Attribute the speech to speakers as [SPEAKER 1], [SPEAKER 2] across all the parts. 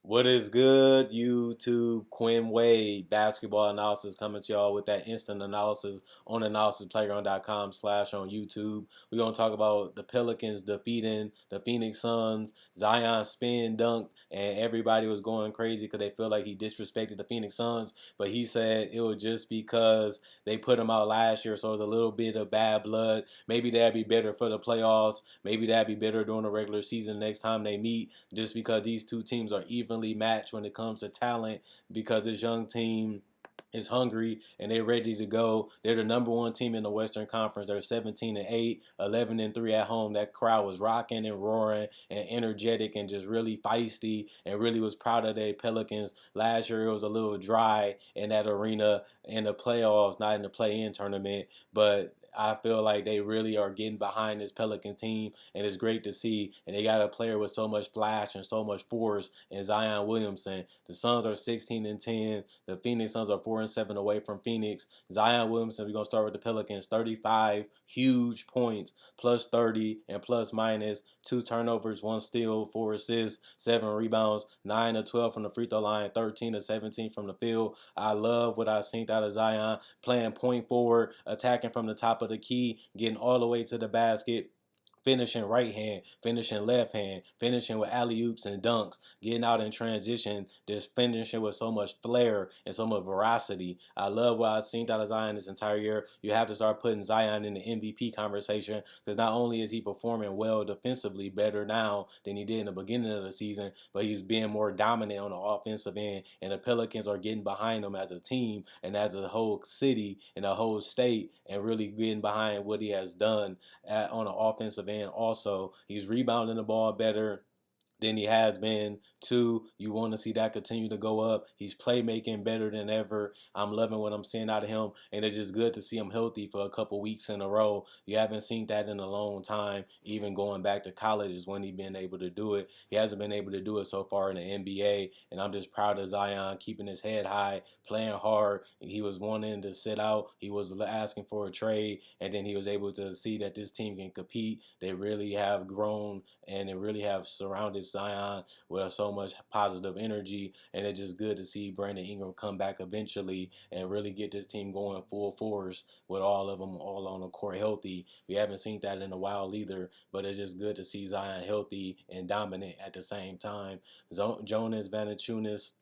[SPEAKER 1] What is good, YouTube? Quinn Wade, basketball analysis coming to y'all with that instant analysis on analysisplayground.com/ on YouTube. We're going to talk about the Pelicans defeating the Phoenix Suns. Zion spin dunk, and everybody was going crazy because they feel like he disrespected the Phoenix Suns. But he said it was just because they put him out last year, so it was a little bit of bad blood. Maybe that'd be better for the playoffs. Maybe that'd be better during the regular season next time they meet, just because these two teams are evenly matched when it comes to talent, because this young team is hungry and they're ready to go. They're the number one team in the Western Conference. They're 17-8, 11-3 at home. That crowd was rocking and roaring and energetic and just really feisty and really was proud of their Pelicans. Last year it was a little dry in that arena in the playoffs, not in the play-in tournament, but I feel like they really are getting behind this Pelican team, and it's great to see. And they got a player with so much flash and so much force in Zion Williamson. The Suns are 16-10. The Phoenix Suns are 4-7 away from Phoenix. Zion Williamson, we're gonna start with the Pelicans. 35 huge points, plus 30 and plus minus. 2 turnovers, 1 steal, 4 assists, 7 rebounds, 9 of 12 from the free throw line, 13 of 17 from the field. I love what I seen out of Zion, playing point forward, attacking from the top of the key, getting all the way to the basket, finishing right hand, finishing left hand, finishing with alley oops and dunks, getting out in transition, just finishing with so much flair and so much veracity. I love what I've seen out of Zion this entire year. You have to start putting Zion in the MVP conversation, because not only is he performing well defensively, better now than he did in the beginning of the season, but he's being more dominant on the offensive end, and the Pelicans are getting behind him as a team and as a whole city and a whole state, and really getting behind what he has done on the offensive end. Also, he's rebounding the ball better than he has been. Two, you want to see that continue to go up. He's playmaking better than ever. I'm loving what I'm seeing out of him, and it's just good to see him healthy for a couple weeks in a row. You haven't seen that in a long time, even going back to college is when he's been able to do it. He hasn't been able to do it so far in the NBA, and I'm just proud of Zion keeping his head high, playing hard. He was wanting to sit out. He was asking for a trade, and then he was able to see that this team can compete. They really have grown, and they really have surrounded Zion with so much positive energy, and it's just good to see Brandon Ingram come back eventually and really get this team going full force with all of them all on the court healthy. We haven't seen that in a while either, but it's just good to see Zion healthy and dominant at the same time. Jonas Valanciunas,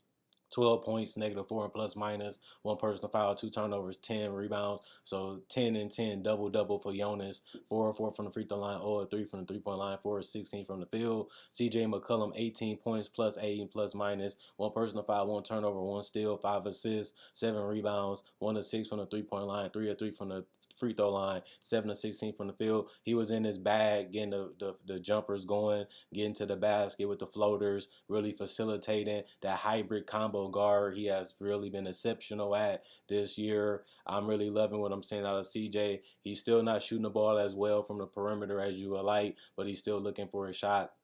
[SPEAKER 1] 12 points, -4 and plus minus, 1 personal foul, 2 turnovers, 10 rebounds. So 10 and 10, double double for Jonas. 4 of 4 from the free throw line, 0 of 3 from the 3 point line, 4 of 16 from the field. CJ McCollum, 18 points, plus 8 and plus minus, 1 personal foul, 1 turnover, 1 steal, 5 assists, 7 rebounds, 1 of 6 from the 3 point line, 3 of 3 from the free throw line, 7 of 16 from the field. He was in his bag, getting the jumpers going, getting to the basket with the floaters, really facilitating that hybrid combo guard he has really been exceptional at this year. I'm really loving what I'm seeing out of CJ. He's still not shooting the ball as well from the perimeter as you would like, but he's still looking for a shot,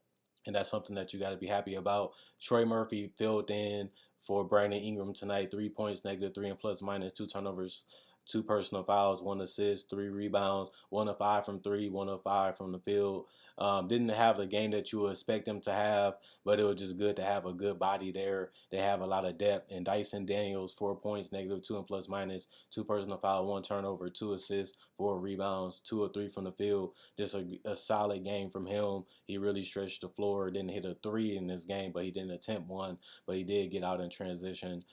[SPEAKER 1] and that's something that you got to be happy about. Trey Murphy filled in for Brandon Ingram tonight. 3 points, -3 and plus minus, 2 turnovers, 2 personal fouls, 1 assist, 3 rebounds, 1 of 5 from three, 1 of 5 from the field. Didn't have the game that you would expect him to have, but it was just good to have a good body there. They have a lot of depth. And Dyson Daniels, 4 points, -2 and plus minus, 2 personal fouls, 1 turnover, 2 assists, 4 rebounds, 2 of 3 from the field. Just a solid game from him. He really stretched the floor. Didn't hit a three in this game, but he didn't attempt one. But he did get out in transition.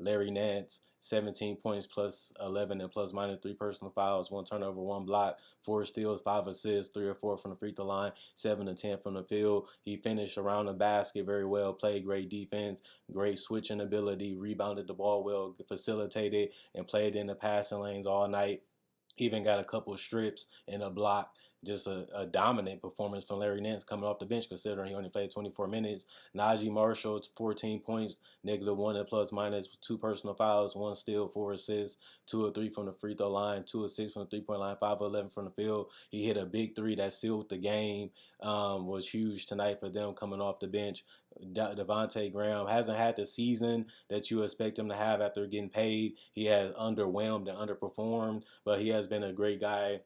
[SPEAKER 1] Larry Nance, 17 points, plus 11 and plus minus, 3 personal fouls, 1 turnover, 1 block, 4 steals, 5 assists, 3 of 4 from the free throw line, 7 of 10 from the field. He finished around the basket very well, played great defense, great switching ability, rebounded the ball well, facilitated, and played in the passing lanes all night. Even got a couple of strips and a block. Just a dominant performance from Larry Nance coming off the bench, considering he only played 24 minutes. Najee Marshall, 14 points, -1 and plus minus, 2 personal fouls, 1 steal, 4 assists, 2 of 3 from the free throw line, 2 of 6 from the 3 point line, 5 of 11 from the field. He hit a big three that sealed the game. Was huge tonight for them coming off the bench. Devontae Graham hasn't had the season that you expect him to have after getting paid. He has underwhelmed and underperformed, but he has been a great guy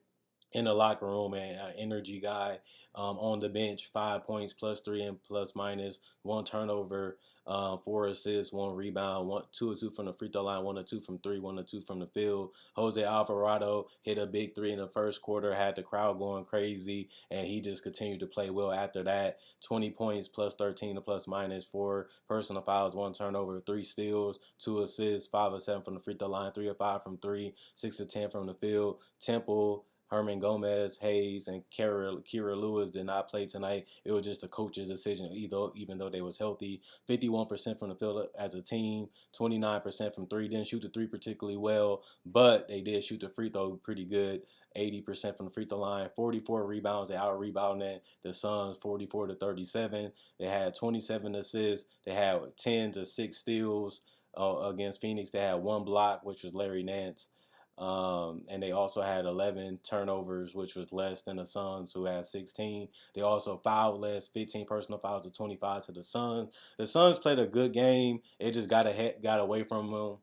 [SPEAKER 1] in the locker room and an energy guy. On the bench, 5 points, plus three and plus minus, one turnover, 4 assists, one rebound, 2 or 2 from the free throw line, 1 or 2 from three, 1 or 2 from the field. Jose Alvarado hit a big three in the first quarter, had the crowd going crazy, and he just continued to play well after that. 20 points, plus 13 to plus minus, four personal fouls, one turnover, three steals, 2 assists, 5 of 7 from the free throw line, 3 of 5 from three, 6 of 10 from the field. Temple, Herman Gomez, Hayes, and Kira Lewis did not play tonight. It was just a coach's decision, even though they was healthy. 51% from the field as a team, 29% from three. Didn't shoot the three particularly well, but they did shoot the free throw pretty good. 80% from the free throw line, 44 rebounds. They out rebounded the Suns 44 to 37. They had 27 assists. They had 10 to 6 steals against Phoenix. They had one block, which was Larry Nance. And they also had 11 turnovers, which was less than the Suns, who had 16. They also fouled less, 15 personal fouls to 25 to the Suns. The Suns played a good game. It just got away from them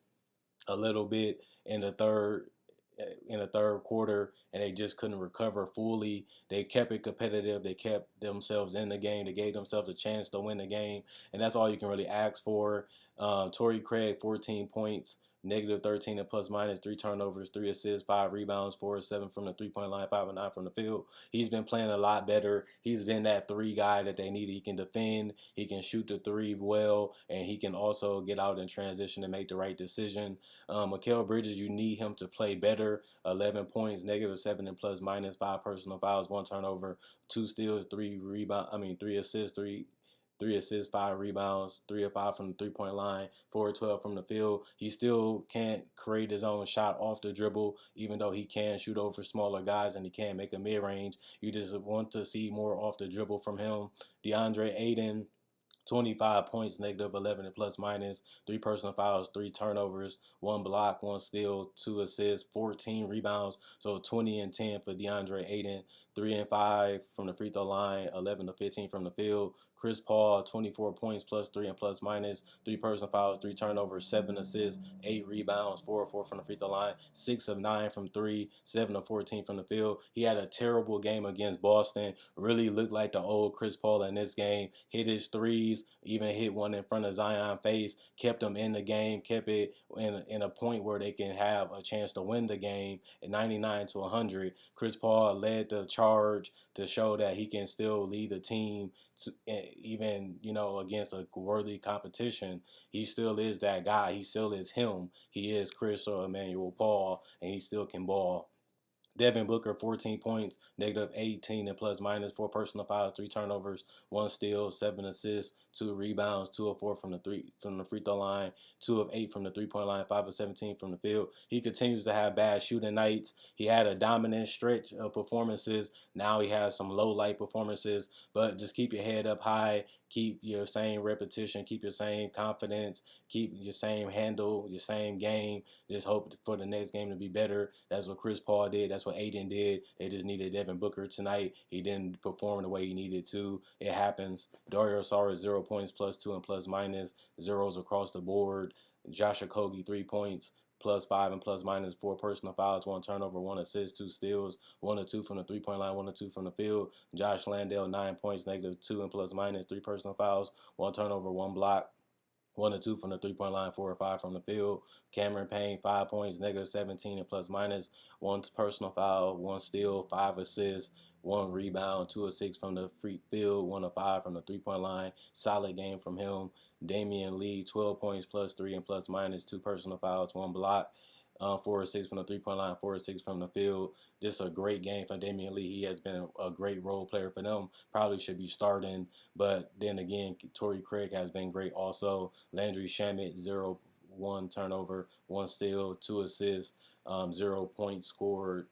[SPEAKER 1] a little bit in the third quarter, and they just couldn't recover fully. They kept it competitive. They kept themselves in the game. They gave themselves a chance to win the game, and that's all you can really ask for. Torrey Craig, 14 points, negative 13 and plus minus, three turnovers, 3 assists, 5 rebounds, 4 of 7 from the 3 point line, 5 of 9 from the field. He's been playing a lot better. He's been that three guy that they need. He can defend, he can shoot the three well, and he can also get out in transition and make the right decision. Mikal Bridges, you need him to play better. 11 points, negative 7 and plus minus, 5 personal fouls, one turnover, 2 steals, 3 assists, three assists, 5 rebounds, 3 of 5 from the 3 point line, 4 of 12 from the field. He still can't create his own shot off the dribble, even though he can shoot over smaller guys and he can make a mid range. You just want to see more off the dribble from him. DeAndre Ayton, 25 points, negative 11 and plus minus, three personal fouls, three turnovers, one block, one steal, 2 assists, 14 rebounds. So 20 and 10 for DeAndre Ayton, 3 and 5 from the free throw line, 11 to 15 from the field. Chris Paul, 24 points, plus three and plus minus, three personal fouls, three turnovers, 7 assists, 8 rebounds, 4 of 4 from the free throw line, 6 of 9 from three, 7 of 14 from the field. He had a terrible game against Boston. Really looked like the old Chris Paul in this game. Hit his threes, even hit one in front of Zion face, kept them in the game, kept it in a point where they can have a chance to win the game at 99 to 100. Chris Paul led the charge to show that he can still lead the team to, even against a worthy competition. He still is that guy. He still is him. He is Chris or Emmanuel Paul, and he still can ball. Devin Booker, 14 points, negative 18 and plus minus, four personal fouls, three turnovers, one steal, 7 assists, two rebounds, 2 of 4 from the free throw line, 2 of 8 from the 3 point line, 5 of 17 from the field. He continues to have bad shooting nights. He had a dominant stretch of performances. Now he has some low light performances, but just keep your head up high. Keep your same repetition, keep your same confidence, keep your same handle, your same game. Just hope for the next game to be better. That's what Chris Paul did. That's what Aiden did. They just needed Devin Booker tonight. He didn't perform the way he needed to. It happens. Dario Saric, 0 points, plus 2 and plus minus, zeros across the board. Josh Okogie, 3 points, plus 5 and plus minus, four personal fouls, one turnover, one assist, two steals, 1 or 2 from the 3 point line, 1 or 2 from the field. Josh Landale, 9 points, negative 2 and plus minus, three personal fouls, one turnover, one block. 1 or 2 from the 3 point line, 4 or 5 from the field. Cameron Payne, 5 points, negative 17 and plus minus, one personal foul, one steal, 5 assists, one rebound, 2 of 6 from the free field, 1 of 5 from the 3 point line. Solid game from him. Damian Lee, 12 points, plus three and plus minus, two personal fouls, one block. 4 or 6 from the 3 point line, 4 or 6 from the field. Just a great game for Damian Lee. He has been a great role player for them. Probably should be starting, but then again, Torrey Craig has been great also. Landry Shamet, 0-1 turnover, one steal, 2 assists, 0 points scored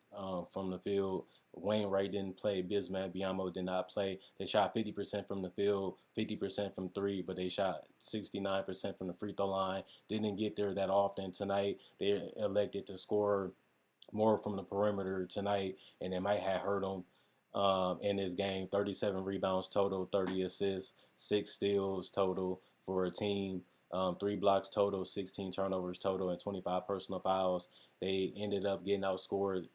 [SPEAKER 1] from the field. Wainwright didn't play. Bismack Biyombo did not play. They shot 50% from the field, 50% from three, but they shot 69% from the free throw line. Didn't get there that often tonight. They elected to score more from the perimeter tonight, and it might have hurt them in this game. 37 rebounds total, 30 assists, 6 steals total for a team. 3 blocks total, 16 turnovers total, and 25 personal fouls. They ended up getting outscored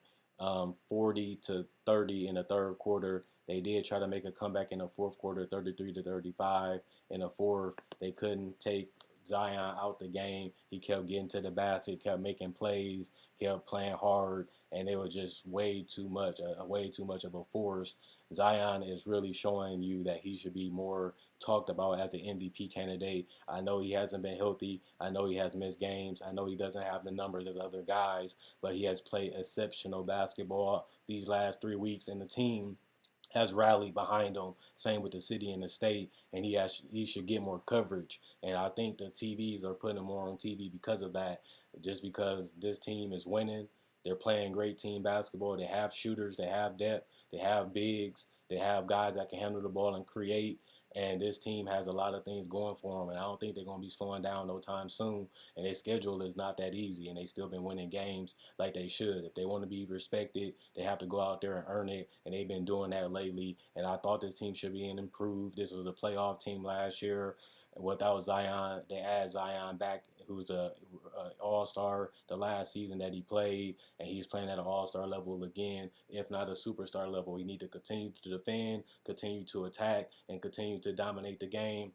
[SPEAKER 1] 40 to 30 in the third quarter. They did try to make a comeback in the fourth quarter, 33-35. In the fourth, they couldn't take Zion out the game. He kept getting to the basket, kept making plays, kept playing hard, and it was just way too much, way too much of a force. Zion is really showing you that he should be more talked about as an MVP candidate. I know he hasn't been healthy. I know he has missed games. I know he doesn't have the numbers as other guys, but he has played exceptional basketball these last 3 weeks, and the team has rallied behind him. Same with the city and the state, and he should get more coverage. And I think the TVs are putting him more on TV because of that. Just because this team is winning, they're playing great team basketball. They have shooters, they have depth, they have bigs, they have guys that can handle the ball and create. And this team has a lot of things going for them, and I don't think they're going to be slowing down no time soon. And their schedule is not that easy, and they still been winning games like they should. If they want to be respected, they have to go out there and earn it, and they've been doing that lately. And I thought this team should be improved. This was a playoff team last year. Without Zion, they add Zion back, who's a all-star the last season that he played, and he's playing at an all-star level again, if not a superstar level. He need to continue to defend, continue to attack, and continue to dominate the game,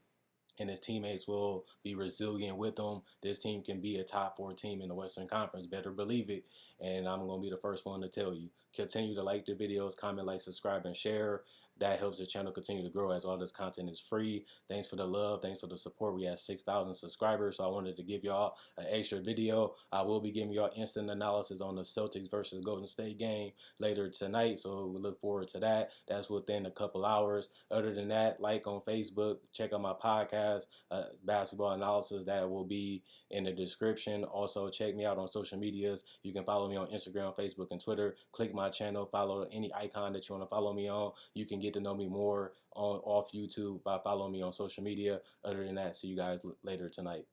[SPEAKER 1] and his teammates will be resilient with him. This team can be a top 4 team in the Western Conference. Better believe it. And I'm going to be the first one to tell you. Continue to like the videos, comment, like, subscribe, and share. That helps the channel continue to grow as all this content is free. Thanks for the love. Thanks for the support. We have 6,000 subscribers, so I wanted to give y'all an extra video. I will be giving y'all instant analysis on the Celtics versus Golden State game later tonight, so we look forward to that. That's within a couple hours. Other than that, like on Facebook, check out my podcast, basketball analysis, that will be in the description. Also, check me out on social medias. You can follow me on Instagram, Facebook, and Twitter. Click my channel, follow any icon that you want to follow me on. You can get to know me more off YouTube by following me on social media. Other than that, see you guys later tonight.